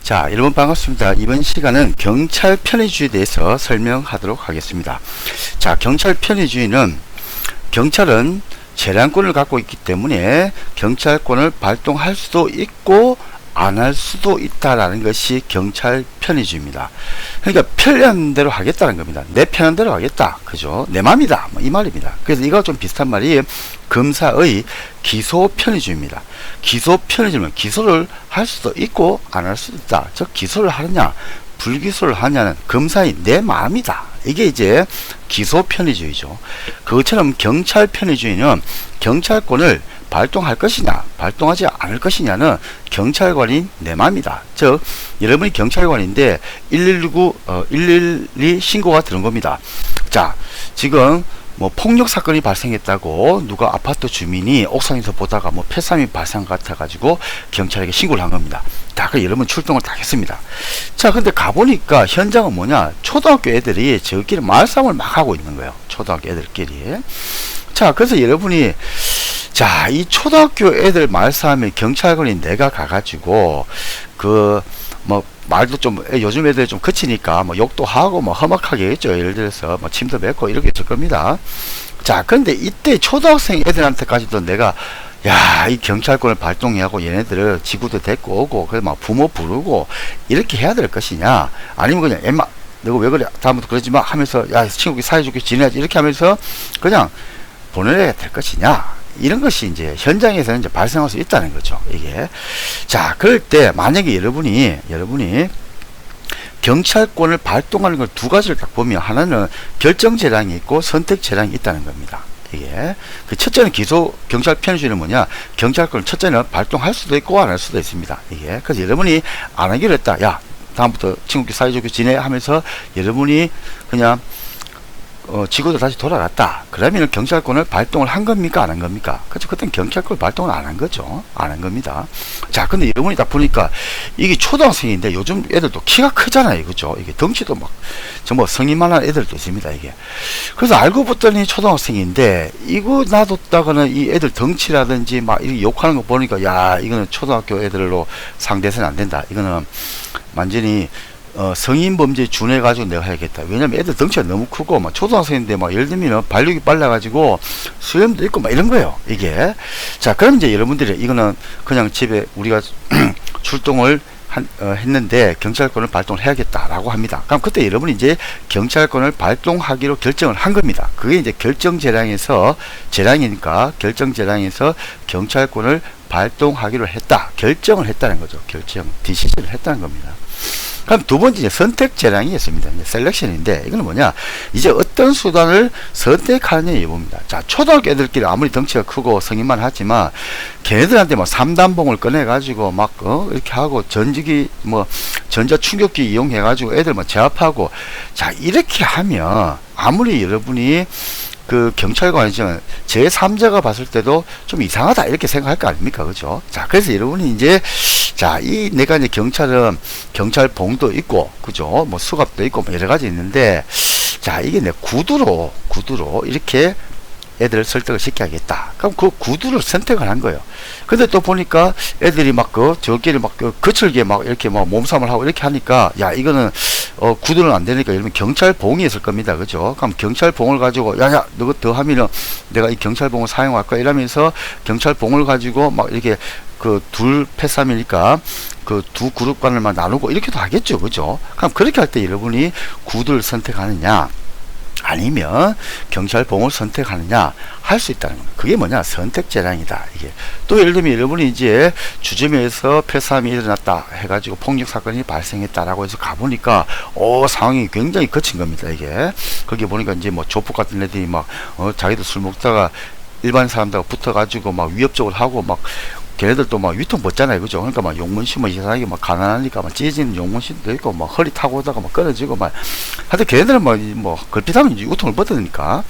자, 여러분 반갑습니다. 이번 시간은 경찰 편의주의에 대해서 설명하도록 하겠습니다. 자, 경찰 편의주의는 경찰은 재량권을 갖고 있기 때문에 경찰권을 발동할 수도 있고 안 할 수도 있다라는 것이 경찰 편의주의입니다. 그러니까 편리한 대로 하겠다는 겁니다. 내 편한 대로 하겠다. 그죠? 내 맘이다. 뭐 이 말입니다. 그래서 이거 좀 비슷한 말이 검사의 기소 편의주의입니다. 기소 편의주의는 기소를 할 수도 있고 안 할 수도 있다. 즉 기소를 하느냐 불기소를 하냐는 검사의 내 마음이다. 이게 이제 기소 편의주의죠. 그것처럼 경찰 편의주의는 경찰권을 발동할 것이냐 발동하지 않을 것이냐는 경찰관인 내 맘이다. 즉 여러분이 경찰관인데 112 신고가 들은 겁니다. 자, 지금 뭐 폭력 사건이 발생했다고 누가 아파트 주민이 옥상에서 보다가 뭐 폐삼이 발생 같아 가지고 경찰에게 신고를 한 겁니다. 다 그래 여러분 출동을 다 했습니다. 자, 근데 가보니까 현장은 뭐냐, 초등학교 애들이 저끼리 말싸움을 막 하고 있는 거예요. 초등학교 애들끼리. 자, 그래서 여러분이 자, 이 초등학교 애들 말싸움에 경찰관인 내가 가가지고 뭐 말도 좀 요즘 애들 좀 그치니까 뭐 욕도 하고 뭐 험악하게 했죠. 예를 들어서 뭐 침도 뱉고 이렇게 했을 겁니다. 자, 근데 이때 초등학생 애들한테까지도 내가 야, 이 경찰권을 발동해하고 얘네들을 지구도 데리고 오고 그래서 막 부모 부르고 이렇게 해야 될 것이냐, 아니면 그냥 엠마 너가 왜 그래 다음부터 그러지 마 하면서 야 친구끼리 사이좋게 지내야지 이렇게 하면서 그냥 보내야 될 것이냐, 이런 것이 이제 현장에서는 이제 발생할 수 있다는 거죠. 이게. 자, 그럴 때 만약에 여러분이 경찰권을 발동하는 걸 두 가지를 딱 보면 하나는 결정 재량이 있고 선택 재량이 있다는 겁니다. 이게 그 첫째는 기소 경찰 편의주의는 뭐냐, 경찰권을 첫째는 발동할 수도 있고 안 할 수도 있습니다. 이게 그래서 여러분이 안 하기로 했다. 야, 다음부터 친구끼리 사이좋게 지내 하면서 여러분이 그냥 지구도 다시 돌아갔다. 그러면 경찰권을 발동을 한 겁니까? 안 한 겁니까? 그렇죠. 그때는 경찰권을 발동을 안 한 거죠. 안 한 겁니다. 자, 근데 여러분이 딱 보니까 이게 초등학생인데 요즘 애들도 키가 크잖아요. 그죠? 이게 덩치도 막, 정말 성인만한 애들도 있습니다. 이게. 그래서 알고 봤더니 초등학생인데 이거 놔뒀다가는 이 애들 덩치라든지 막 이렇게 욕하는 거 보니까 야, 이거는 초등학교 애들로 상대해서는 안 된다. 이거는 완전히 성인 범죄에 준해가지고 내가 해야겠다. 왜냐면 애들 덩치가 너무 크고, 막 초등학생인데 막 예를 들면 발육이 빨라가지고 수염도 있고 막 이런 거예요. 이게. 자, 그럼 이제 여러분들이 이거는 그냥 집에 우리가 출동을 했는데 경찰권을 발동을 해야겠다라고 합니다. 그럼 그때 여러분이 이제 경찰권을 발동하기로 결정을 한 겁니다. 그게 이제 결정 재량에서, 재량이니까 결정 재량에서 경찰권을 발동하기로 했다. 결정을 했다는 거죠. 결정, 디시전을 했다는 겁니다. 그럼 두 번째 이제 선택 재량이 있습니다. 이제 셀렉션인데 이거는 뭐냐, 이제 어떤 수단을 선택하느냐 여부입니다. 자, 초등학교 애들끼리 아무리 덩치가 크고 성인만 하지만 걔네들한테 뭐 3단봉을 꺼내 가지고 막 이렇게 하고 전지기 뭐 전자 충격기 이용해 가지고 애들 뭐 제압하고, 자 이렇게 하면 아무리 여러분이 그 경찰관이지만 제3자가 봤을 때도 좀 이상하다 이렇게 생각할 거 아닙니까? 그죠? 자, 그래서 여러분이 이제 자, 내가 이제 경찰은 경찰봉도 있고, 그죠? 뭐 수갑도 있고, 뭐 여러 가지 있는데, 자, 이게 내 구두로 이렇게 애들을 설득을 시켜야겠다. 그럼 그 구두를 선택을 한 거예요. 근데 또 보니까 애들이 막 저끼리 막 거칠게 막 이렇게 막 몸싸움을 하고 이렇게 하니까, 야, 이거는 구두는 안 되니까 이러면 경찰봉이 있을 겁니다. 그죠? 그럼 경찰봉을 가지고, 야, 너가 더 하면은 내가 이 경찰봉을 사용할 거야. 이러면서 경찰봉을 가지고 막 이렇게 둘 패싸움이니까 그 두 그룹 간을 막 나누고 이렇게도 하겠죠. 그죠? 그럼 그렇게 할 때 여러분이 구두를 선택하느냐 아니면 경찰봉을 선택하느냐 할 수 있다는 겁니다. 그게 뭐냐, 선택 재량이다. 이게 또 예를 들면 여러분이 이제 주점에서 패싸움이 일어났다 해가지고 폭력 사건이 발생했다라고 해서 가보니까 상황이 굉장히 거친 겁니다. 이게 거기 보니까 이제 뭐 조폭 같은 애들이 막 자기도 술 먹다가 일반 사람들하고 붙어가지고 막 위협적으로 하고 막 걔네들도 막 위통 벗잖아요. 그죠? 그러니까 막 용문신 뭐 이상하게 막 가난하니까 막 찢어지는 용문신도 있고 막 허리 타고 오다가 막 끊어지고 막 하여튼 걔네들은 뭐 걸핏하면 이제 위통을 벗으니까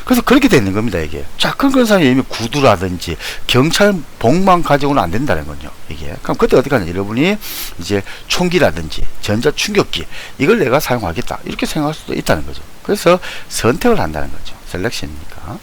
그래서 그렇게 되는 겁니다. 이게. 자, 그런 상황에 이미 구두라든지 경찰복만 가지고는 안 된다는 거죠. 이게. 그럼 그때 어떻게 하냐, 여러분이 이제 총기라든지 전자 충격기 이걸 내가 사용하겠다 이렇게 생각할 수도 있다는 거죠. 그래서 선택을 한다는 거죠. 셀렉션이니까.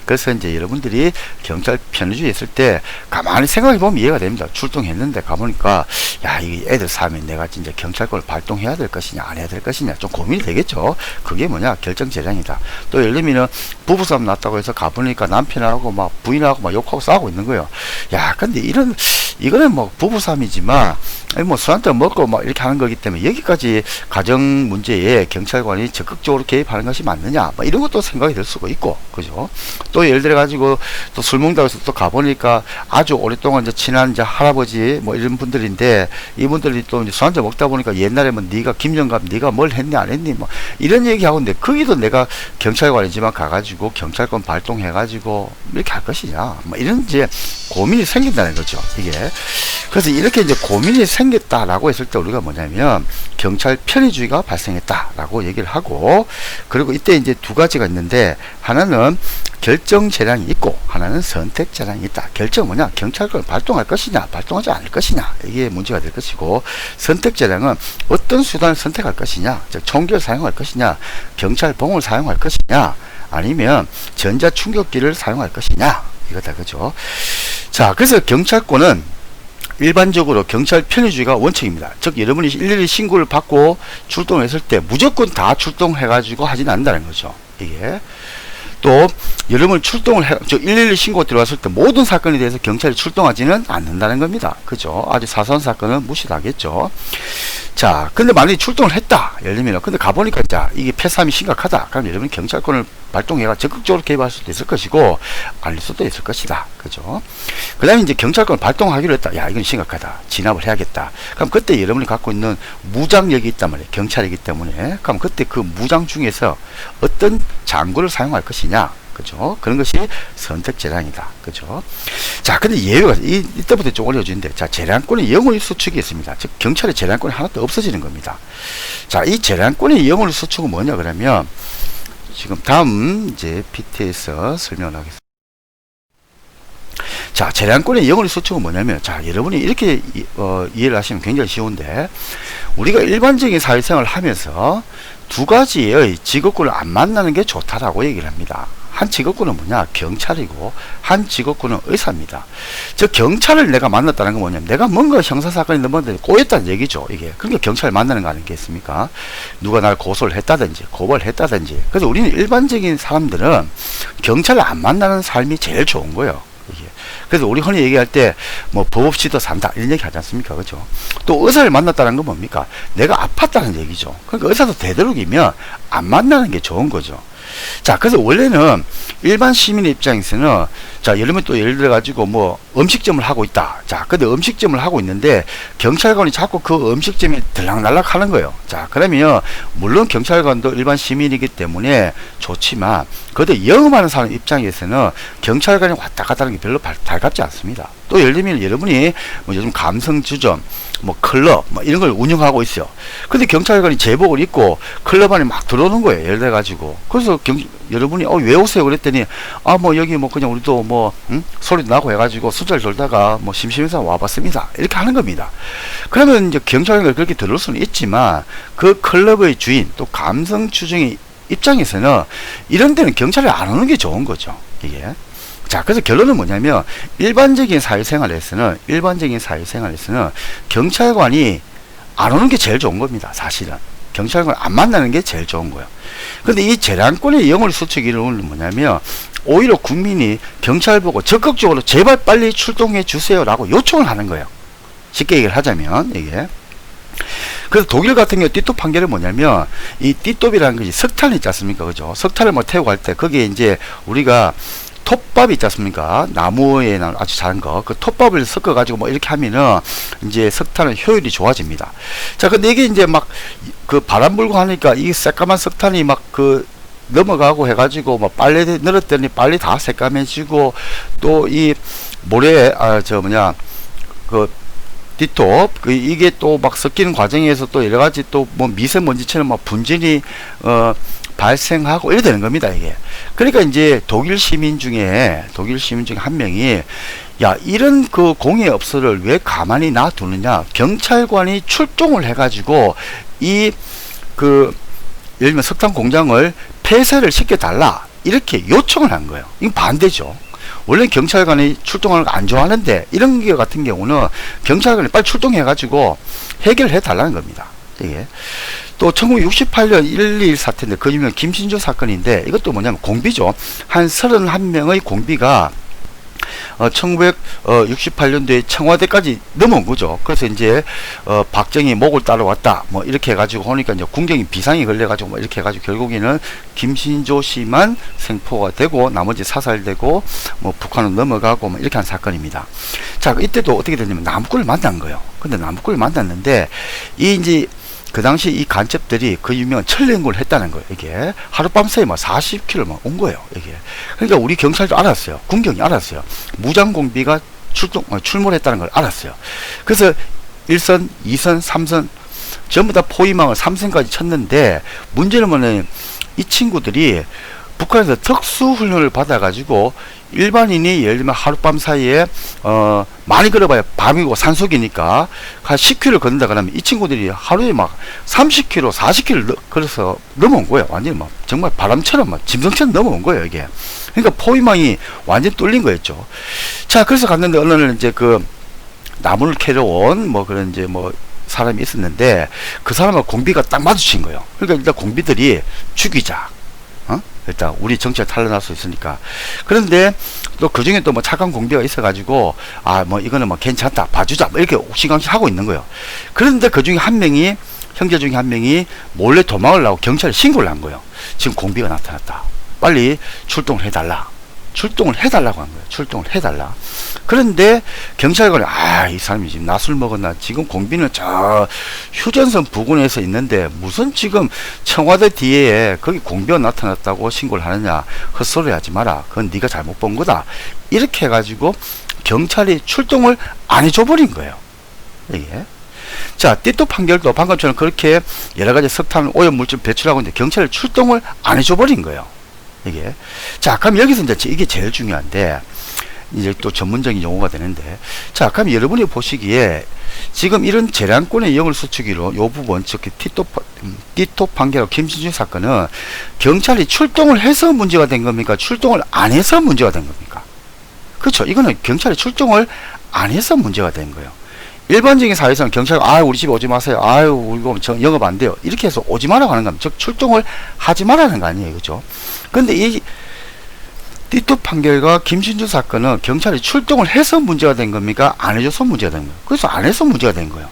그래서 이제 여러분들이 경찰 편의주에 있을 때 가만히 생각해 보면 이해가 됩니다. 출동했는데 가보니까 야, 이 애들 사면 내가 진짜 경찰권을 발동해야 될 것이냐 안 해야 될 것이냐 좀 고민이 되겠죠. 그게 뭐냐, 결정재량이다. 또 예를 들면 부부싸움 났다고 해서 가보니까 남편하고 막 부인하고 막 욕하고 싸우고 있는 거예요. 야, 근데 이거는 뭐 부부싸움이지만 뭐 술 한잔 먹고 막 이렇게 하는 거기 때문에 여기까지 가정 문제에 경찰관이 적극적으로 개입하는 것이 맞느냐, 뭐 이런 것도 생각이 들 수가 있고, 그죠? 또 예를 들어 가지고 또 술 먹는다고 해서 또 가보니까 아주 오랫동안 이제 친한 이제 할아버지 뭐 이런 분들인데, 이분들이 또 이제 술 한잔 먹다 보니까 옛날에 뭐 네가 김영감 네가 뭘 했니 안 했니 뭐 이런 얘기하고 있는데, 거기도 내가 경찰관이지만 가가지고 경찰권 발동해가지고 이렇게 할 것이냐, 뭐 이런 이제 고민이 생긴다는 거죠, 이게. 그래서 이렇게 이제 고민이 생겼다라고 했을 때 우리가 뭐냐면 경찰 편의주의가 발생했다라고 얘기를 하고, 그리고 이때 이제 두 가지가 있는데, 하나는 결정 재량이 있고 하나는 선택 재량이 있다. 결정은 뭐냐, 경찰권을 발동할 것이냐 발동하지 않을 것이냐, 이게 문제가 될 것이고, 선택 재량은 어떤 수단을 선택할 것이냐, 즉 총기를 사용할 것이냐, 경찰봉을 사용할 것이냐, 아니면 전자충격기를 사용할 것이냐, 이거다, 그죠? 자, 그래서 경찰권은 일반적으로 경찰 편의주의가 원칙입니다. 즉 여러분이 112 신고를 받고 출동했을 때 무조건 다 출동해 가지고 하지는 않는다는 거죠, 이게. 또 여러분 출동을 해, 112 신고 들어왔을 때 모든 사건에 대해서 경찰이 출동하지는 않는다는 겁니다, 그죠? 아주 사소한 사건은 무시하겠죠. 자, 근데 만약에 출동을 했다, 예를 들면 근데 가보니까 자 이게 폐사함이 심각하다, 그럼 여러분이 경찰권을 발동해가 적극적으로 개입할 수도 있을 것이고 아닐 수도 있을 것이다, 그죠? 그 다음에 이제 경찰권을 발동하기로 했다, 야 이건 심각하다, 진압을 해야겠다. 그럼 그때 여러분이 갖고 있는 무장력이 있단 말이에요, 경찰이기 때문에. 그럼 그때 그 무장 중에서 어떤 장구를 사용할 것이냐, 그죠? 그런 것이 선택 재량이다, 그죠? 자, 근데 예외가 이때부터 좀 어려워지는데, 자, 재량권의 영원히 수축이 있습니다. 즉 경찰의 재량권이 하나도 없어지는 겁니다. 자, 이 재량권의 영원히 수축은 뭐냐 그러면 지금 다음 이제 PT에서 설명을 하겠습니다. 자, 재량권의 영원히 수축은 뭐냐면, 자, 여러분이 이렇게 이해를 하시면 굉장히 쉬운데, 우리가 일반적인 사회생활을 하면서 두 가지의 직업군을 안 만나는 게 좋다라고 얘기를 합니다. 한 직업군은 뭐냐, 경찰이고 한 직업군은 의사입니다. 즉 경찰을 내가 만났다는 건 뭐냐면 내가 뭔가 형사사건이 넘었는데 꼬였다는 얘기죠, 이게. 그러니까 경찰을 만나는 거 아니겠습니까? 누가 날 고소를 했다든지 고발을 했다든지. 그래서 우리는 일반적인 사람들은 경찰을 안 만나는 삶이 제일 좋은 거예요, 이게. 그래서 우리 흔히 얘기할 때 뭐 법 없이도 산다 이런 얘기 하지 않습니까, 그죠? 또 의사를 만났다는 건 뭡니까, 내가 아팠다는 얘기죠. 그러니까 의사도 되도록이면 안 만나는 게 좋은 거죠. 자, 그래서 원래는 일반 시민의 입장에서는, 자, 예를 들어 가지고 뭐 음식점을 하고 있다. 자, 근데 음식점을 하고 있는데 경찰관이 자꾸 그 음식점에 들락날락 하는 거예요. 자, 그러면 물론 경찰관도 일반 시민이기 때문에 좋지만, 그래도 영업하는 사람 입장에서는 경찰관이 왔다 갔다 하는 게 별로 달갑지 않습니다. 또 예를 들면 여러분이 뭐 요즘 감성주점, 뭐 클럽 뭐 이런 걸 운영하고 있어요. 근데 경찰관이 제복을 입고 클럽 안에 막 들어오는 거예요, 예를 들어 가지고. 그래서 여러분이 왜 오세요 그랬더니, 뭐 여기 뭐 그냥 우리도 뭐 소리도 나고 해가지고 술자리 돌다가 뭐 심심해서 와봤습니다, 이렇게 하는 겁니다. 그러면 이제 경찰관이 그렇게 들을 수는 있지만 그 클럽의 주인 또 감성주점의 입장에서는 이런 데는 경찰이 안 오는 게 좋은 거죠, 이게. 자, 그래서 결론은 뭐냐면 일반적인 사회생활에서는 경찰관이 안 오는 게 제일 좋은 겁니다, 사실은. 경찰관을 안 만나는 게 제일 좋은 거예요. 근데 이 재량권의 영원히 수축이 이루는 뭐냐면, 오히려 국민이 경찰 보고 적극적으로 제발 빨리 출동해 주세요 라고 요청을 하는 거예요, 쉽게 얘기를 하자면, 이게. 그래서 독일 같은 경우 띠톱 판결은 뭐냐면, 이 띠톱이라는 것이 석탄 있지 않습니까, 그죠? 석탄을 뭐 태우고 할 때 거기에 이제 우리가 톱밥 있지 않습니까? 나무에 나온 아주 작은 거, 그 톱밥을 섞어 가지고 뭐 이렇게 하면은 이제 석탄의 효율이 좋아집니다. 자, 근데 이게 이제 막 그 바람 불고 하니까 이 새까만 석탄이 막 그 넘어가고 해가지고 뭐 빨래 늘었더니 빨리 다 새까매지고, 또 이 모래 그 뒷톱 이게 또 막 섞이는 과정에서 또 여러 가지 또 뭐 미세먼지처럼 막 분진이 발생하고 이래 되는 겁니다, 이게. 그러니까 이제 독일 시민 중에 한 명이, 야, 이런 그 공해업소를 왜 가만히 놔두느냐, 경찰관이 출동을 해가지고 예를 들면 석탄 공장을 폐쇄를 시켜달라, 이렇게 요청을 한 거예요. 이건 반대죠. 원래 경찰관이 출동하는 거 안 좋아하는데 이런 게 같은 경우는 경찰관이 빨리 출동해 가지고 해결해 달라는 겁니다. 이게 또 1968년 1.2.1 사태인데 그 유명 김신조 사건인데 이것도 뭐냐면 공비죠. 한 31명의 공비가 1968년도에 청와대까지 넘어온 거죠. 그래서 이제 박정희 목을 따라왔다 뭐 이렇게 해가지고 하니까 이제 궁정이 비상이 걸려가지고 뭐 이렇게 해가지고 결국에는 김신조 씨만 생포가 되고 나머지 사살되고 뭐 북한으로 넘어가고 뭐 이렇게 한 사건입니다. 자, 이때도 어떻게 됐냐면 나무꾼을 만난 거예요. 근데 나무꾼을 만났는데 이 이제 그 당시 이 간첩들이 그 유명한 철len군을 했다는 거예요. 이게 하룻밤 사이에 막 40km 막 온 거예요. 이게 그러니까 우리 경찰도 알았어요. 군경이 알았어요. 무장공비가 출몰했다는 걸 알았어요. 그래서 1선, 2선, 3선 전부 다 포위망을 3선까지 쳤는데 문제는 뭐냐면 이 친구들이 북한에서 특수훈련을 받아가지고 일반인이 예를 들면 하룻밤 사이에 많이 걸어봐야 밤이고 산속이니까 한 10km 걷는다 그러면 이 친구들이 하루에 막 30km, 40km 걸어서 넘어온 거예요. 완전히 막 정말 바람처럼 막 짐승처럼 넘어온 거예요, 이게. 그러니까 포위망이 완전히 뚫린 거였죠. 자, 그래서 갔는데 어느 날 이제 그 나무를 캐러 온 뭐 그런 이제 뭐 사람이 있었는데 그 사람과 공비가 딱 마주친 거예요. 그러니까 일단 공비들이 죽이자. 일단 우리 정치에 탄로날 수 있으니까. 그런데 또 그 중에 또 뭐 착한 공비가 있어가지고 뭐 이거는 뭐 괜찮다 봐주자 뭐 이렇게 옥신강신 하고 있는 거예요. 그런데 그 중에 한 명이 형제 중에 한 명이 몰래 도망을 하고 경찰에 신고를 한 거예요. 지금 공비가 나타났다. 빨리 출동을 해달라. 출동을 해달라고 한 거예요. 출동을 해달라. 그런데 경찰관이 이 사람이 지금 낮술 먹었나, 지금 공비는 저 휴전선 부근에서 있는데 무슨 지금 청와대 뒤에 거기 공비가 나타났다고 신고를 하느냐, 헛소리 하지 마라, 그건 네가 잘못 본 거다, 이렇게 해가지고 경찰이 출동을 안 해줘버린 거예요. 이게 자, 띠또 판결도 방금처럼 그렇게 여러가지 석탄 오염물질 배출하고 있는데 경찰이 출동을 안 해줘버린 거예요. 이게. 자, 그럼 여기서 이제 이게 제일 중요한데, 이제 또 전문적인 용어가 되는데, 자, 그럼 여러분이 보시기에 지금 이런 재량권의 영을 수축기로 요 부분, 즉 띠또 판결하고 김신주 사건은 경찰이 출동을 해서 문제가 된 겁니까? 출동을 안 해서 문제가 된 겁니까? 그렇죠. 이거는 경찰이 출동을 안 해서 문제가 된 거예요. 일반적인 사회에서는 경찰이 우리 집에 오지 마세요. 이거 영업 안 돼요. 이렇게 해서 오지 마라고 하는 겁니다. 즉 출동을 하지 말라는 거 아니에요. 그죠? 근데 이 띠또 판결과 김신주 사건은 경찰이 출동을 해서 문제가 된 겁니까? 안 해줘서 문제가 된 거예요. 그래서 안 해서 문제가 된 거예요.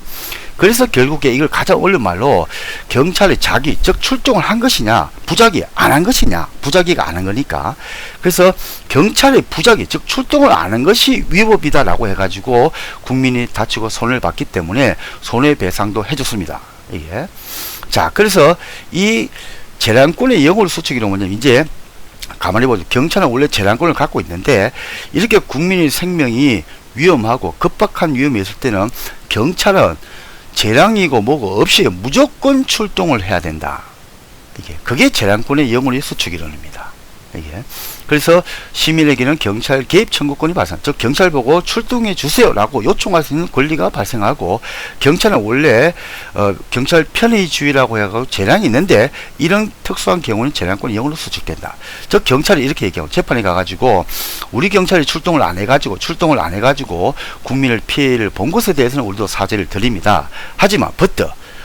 그래서 결국에 이걸 가장 옳은 말로 경찰이 자기, 즉 출동을 한 것이냐, 부작위 안 한 것이냐, 부작위가 안 한 거니까. 그래서 경찰의 부작위, 즉 출동을 안 한 것이 위법이다라고 해가지고 국민이 다치고 손해를 봤기 때문에 손해배상도 해줬습니다. 이게. 자, 그래서 이 재량권의 영월 수칙이란 뭐냐면, 이제 가만히 보죠. 경찰은 원래 재량권을 갖고 있는데 이렇게 국민의 생명이 위험하고 급박한 위험이 있을 때는 경찰은 재량이고 뭐고 없이 무조건 출동을 해야 된다. 그게 재량권의 영원히 수축이론입니다. 이게. 그래서 시민에게는 경찰 개입 청구권이 발생, 즉 경찰 보고 출동해 주세요 라고 요청할 수 있는 권리가 발생하고, 경찰은 원래 경찰 편의주의라고 해가지고 재량이 있는데 이런 특수한 경우는 재량권이 영원히 수축된다. 즉 경찰이 이렇게 얘기하고 재판에 가가지고 우리 경찰이 출동을 안 해가지고 국민을 피해를 본 것에 대해서는 우리도 사죄를 드립니다. 하지만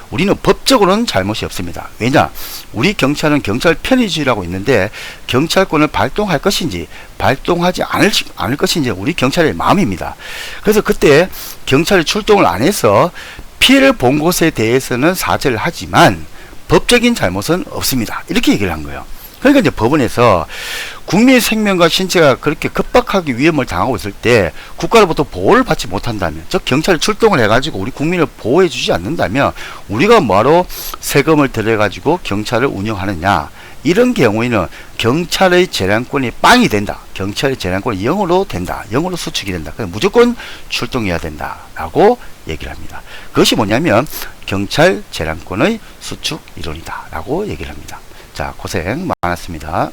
우리는 법적으로는 잘못이 없습니다. 왜냐? 우리 경찰은 경찰 편의주의라고 있는데 경찰권을 발동할 것인지 발동하지 않을 것인지 우리 경찰의 마음입니다. 그래서 그때 경찰이 출동을 안 해서 피해를 본 것에 대해서는 사죄를 하지만 법적인 잘못은 없습니다. 이렇게 얘기를 한 거예요. 그러니까 이제 법원에서 국민의 생명과 신체가 그렇게 급박하게 위험을 당하고 있을 때 국가로부터 보호를 받지 못한다면, 즉 경찰이 출동을 해가지고 우리 국민을 보호해 주지 않는다면 우리가 뭐하러 세금을 들여가지고 경찰을 운영하느냐, 이런 경우에는 경찰의 재량권이 빵이 된다. 경찰의 재량권이 0으로 된다. 0으로 수축이 된다. 그래서 무조건 출동해야 된다 라고 얘기를 합니다. 그것이 뭐냐면 경찰 재량권의 수축 이론이다 라고 얘기를 합니다. 자, 고생 많았습니다.